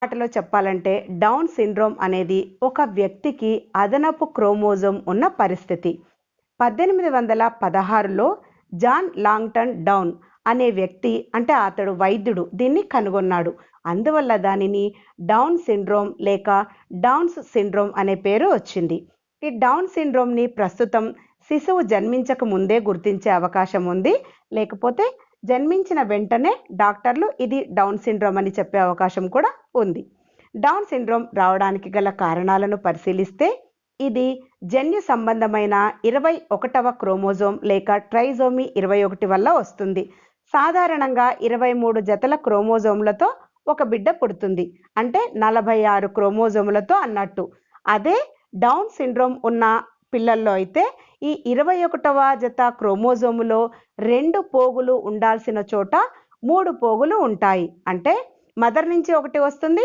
మాటలో చెప్పాలంటే down syndrome అనేది ఒక వ్యక్తికి అదనపు క్రోమోజోమ్ ఉన్న పరిస్థితి. 1816లో జాన్ లాంగ్టన్ డౌన్ అనే వ్యక్తి, అంటే అతడు వైద్యుడు, దీన్ని కనుగొన్నాడు. అందువల్ల దానిని డౌన్ సిండ్రోమ్ లేక డౌన్స్ సిండ్రోమ్ అనే పేరు వచ్చింది. ఈ డౌన్ సిండ్రోమ్ని ప్రస్తుతం శిశువు జన్మించక ముందే గుర్తించే అవకాశం ఉంది. లేకపోతే జన్మించిన వెంటనే డాక్టర్లు ఇది డౌన్ సిండ్రోమ్ అని చెప్పే అవకాశం కూడా ఉంది. డౌన్ సిండ్రోమ్ రావడానికి గల కారణాలను పరిశీలిస్తే ఇది జన్యు సంబంధమైన 21వ క్రోమోజోమ్ లేక ట్రైజోమీ 21 వల్ల వస్తుంది. సాధారణంగా 23 జతల క్రోమోజోమ్లతో ఒక బిడ్డ పుడుతుంది, అంటే 46 క్రోమోజోములతో అన్నట్టు. అదే డౌన్ సిండ్రోమ్ ఉన్న పిల్లల్లో అయితే ఈ 21వ జత క్రోమోజోములో 2 పోగులు ఉండాల్సిన చోట 3 పోగులు ఉంటాయి. అంటే మదర్ నుంచి ఒకటి వస్తుంది,